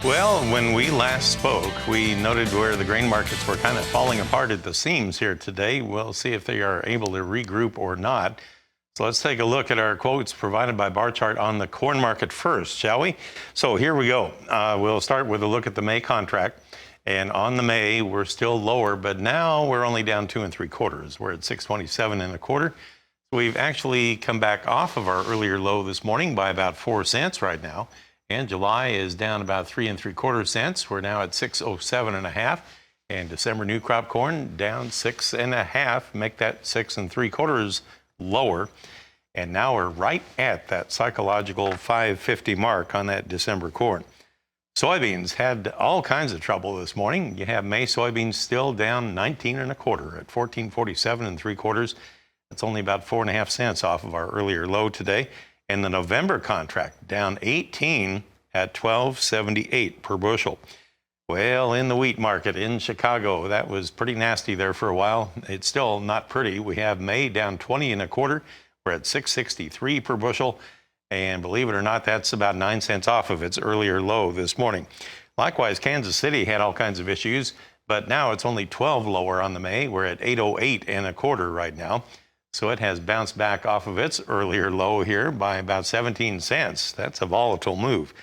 Well, when we last spoke, we noted where the grain markets were kind of falling apart at the seams here today. We'll see if they are able to regroup or not. So let's take a look at our quotes provided by Bar Chart on the corn market first, shall we? So here we go. We'll start with a look at the May contract. And on the May, we're still lower, but now we're only down 2 3/4. We're at 627 1/4. We've actually come back off of our earlier low this morning by about 4 cents right now. And July is down about 3 3/4 cents. We're now at 607 1/2. And December new crop corn down 6 1/2. Make that 6 3/4 lower. And now we're right at that psychological 550 mark on that December corn. Soybeans had all kinds of trouble this morning. You have May soybeans still down 19 1/4 at 1447 3/4. That's only about 4.5 cents off of our earlier low today. And the November contract down 18 at 12.78 per bushel. Well, in the wheat market in Chicago, that was pretty nasty there for a while. It's still not pretty. We have May down 20 1/4. We're at 6.63 per bushel. And believe it or not, that's about 9 cents off of its earlier low this morning. Likewise, Kansas City had all kinds of issues, but now it's only 12 lower on the May. We're at 8.08 1/4 right now. So it has bounced back off of its earlier low here by about 17 cents. That's a volatile move.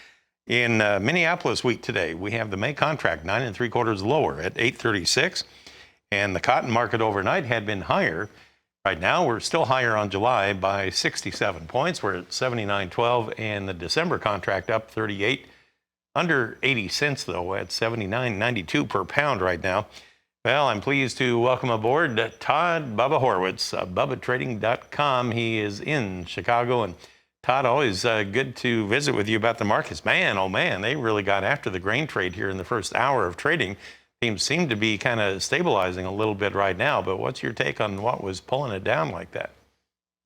In Minneapolis wheat today, we have the May contract 9 3/4 lower at 8.36. And the cotton market overnight had been higher. Right now, we're still higher on July by 67 points. We're at 79.12, and the December contract up 38. Under 80 cents, though, at 79.92 per pound right now. Well, I'm pleased to welcome aboard Todd Bubba Horwitz, BubbaTrading.com. He is in Chicago. And Todd, always good to visit with you about the markets. Man, oh man, they really got after the grain trade here in the first hour of trading. Things seem to be kind of stabilizing a little bit right now. But what's your take on what was pulling it down like that?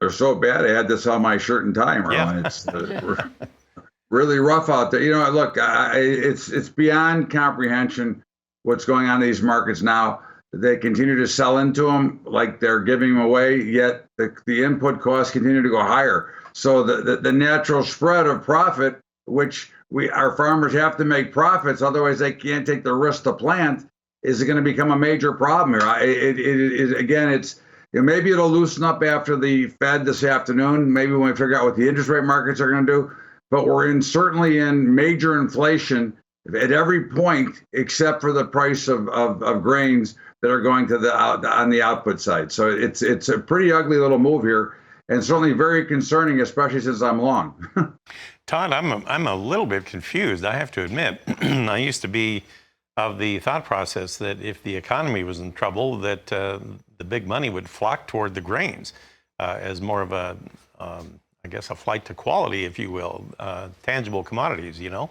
They're so bad, I had this on my shirt and tie, Marlon. Yeah. It's really rough out there. You know, look, it's beyond comprehension what's going on in these markets now. They continue to sell into them like they're giving them away, yet the input costs continue to go higher. So the natural spread of profit, which our farmers have to make profits, otherwise they can't take the risk to plant, is going to become a major problem here. Again, maybe it'll loosen up after the Fed this afternoon, maybe when we figure out what the interest rate markets are going to do. But we're certainly in major inflation at every point except for the price of grains that are going to on the output side. So it's a pretty ugly little move here, and certainly very concerning, especially since I'm long. Todd, I'm a little bit confused, I have to admit. I used to be of the thought process that if the economy was in trouble, that the big money would flock toward the grains as more of a, I guess, a flight to quality, if you will, tangible commodities, you know.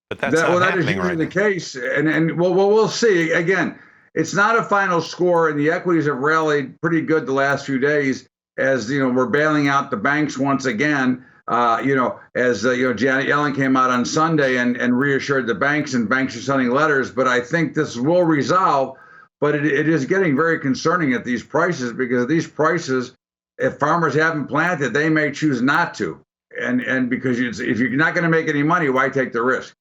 But that's not happening right now. That is usually the case, and we'll see. Again, it's not a final score, and the equities have rallied pretty good the last few days. As you know, we're bailing out the banks once again. As Janet Yellen came out on Sunday and reassured the banks, and banks are sending letters. But I think this will resolve. But it is getting very concerning at these prices, because at these prices, if farmers haven't planted, they may choose not to. And because if you're not going to make any money, why take the risk?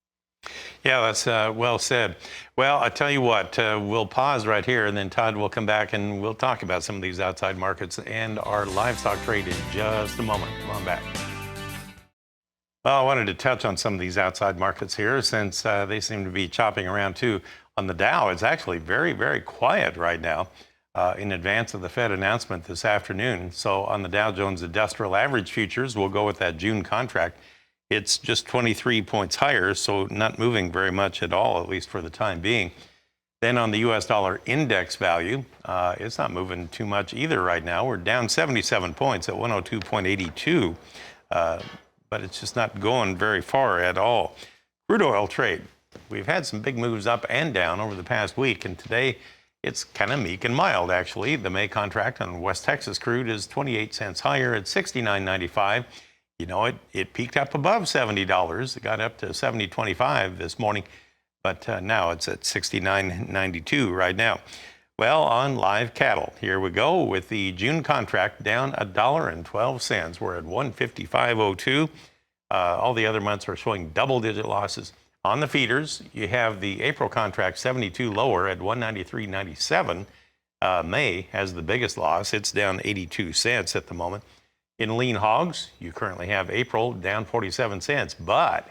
Yeah, that's well said. Well, I tell you what, we'll pause right here, and then Todd will come back and we'll talk about some of these outside markets and our livestock trade in just a moment. Come on back. Well, I wanted to touch on some of these outside markets here, since they seem to be chopping around too. On the Dow, it's actually very, very quiet right now in advance of the Fed announcement this afternoon. So on the Dow Jones Industrial Average Futures, we'll go with that June contract. It's just 23 points higher, so not moving very much at all, at least for the time being. Then on the U.S. dollar index value, it's not moving too much either right now. We're down 77 points at 102.82, but it's just not going very far at all. Crude oil trade, we've had some big moves up and down over the past week, and today it's kind of meek and mild, actually. The May contract on West Texas crude is 28 cents higher at $69.95. You know, it peaked up above $70. It got up to $70.25 this morning, but now it's at $69.92 right now. Well, on live cattle, here we go with the June contract down $1.12. We're at $155.02. All the other months are showing double-digit losses. On the feeders, you have the April contract 72 lower at 193.97. May has the biggest loss. It's down 82 cents at the moment. In lean hogs, you currently have April down 47 cents. But,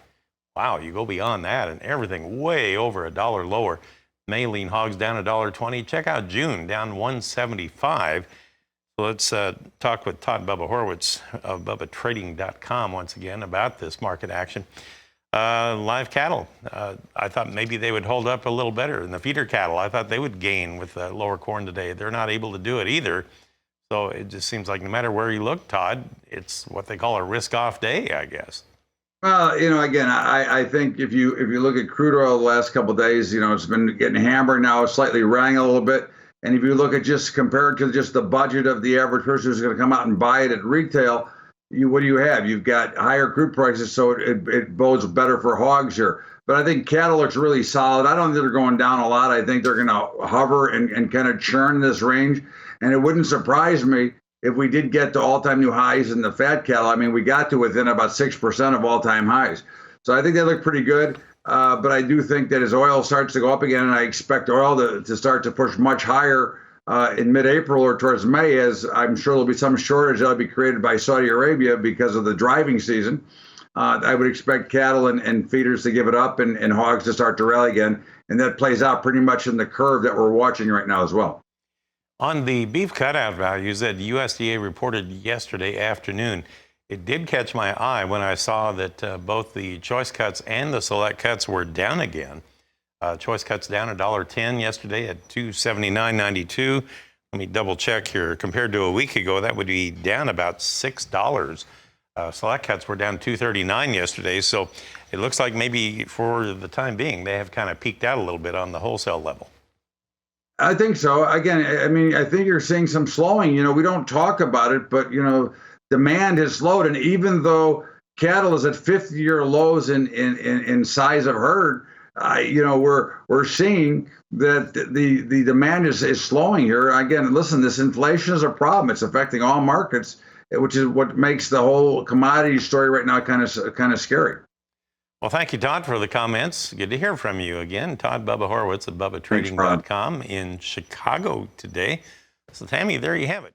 wow, you go beyond that and everything way over $1 lower. May lean hogs down $1.20. Check out June, down 175. So let's talk with Todd Bubba Horwitz of BubbaTrading.com once again about this market action. Live cattle, I thought maybe they would hold up a little better. And the feeder cattle, I thought they would gain with lower corn today. They're not able to do it either. So it just seems like no matter where you look, Todd, it's what they call a risk-off day, I guess. Well, again, I think if you look at crude oil the last couple of days, it's been getting hammered now, it's slightly rang a little bit. And if you look at just compared to just the budget of the average person who's going to come out and buy it at retail, what do you have? You've got higher crude prices, so it bodes better for hogs here. But I think cattle looks really solid. I don't think they're going down a lot. I think they're going to hover and kind of churn this range. And it wouldn't surprise me if we did get to all-time new highs in the fat cattle. I mean, we got to within about 6% of all-time highs. So I think they look pretty good. But I do think that as oil starts to go up again, and I expect oil to start to push much higher in mid-April or towards May, as I'm sure there'll be some shortage that'll be created by Saudi Arabia because of the driving season. I would expect cattle and feeders to give it up and hogs to start to rally again. And that plays out pretty much in the curve that we're watching right now as well. On the beef cutout values that USDA reported yesterday afternoon, it did catch my eye when I saw that both the choice cuts and the select cuts were down again. Choice cuts down $1.10 yesterday at $279.92. Let me double check here. Compared to a week ago, that would be down about $6. Select cuts were down $2.39 yesterday. So it looks like maybe for the time being, they have kind of peaked out a little bit on the wholesale level. I think so. Again, I mean, I think you're seeing some slowing. We don't talk about it, but, demand has slowed. And even though cattle is at 50-year lows in size of herd, we're seeing that the demand is slowing here. Again, listen, this inflation is a problem. It's affecting all markets, which is what makes the whole commodity story right now kind of scary. Well, thank you, Todd, for the comments. Good to hear from you again. Todd Bubba Horwitz at BubbaTrading.com in Chicago today. So, Tammy, there you have it.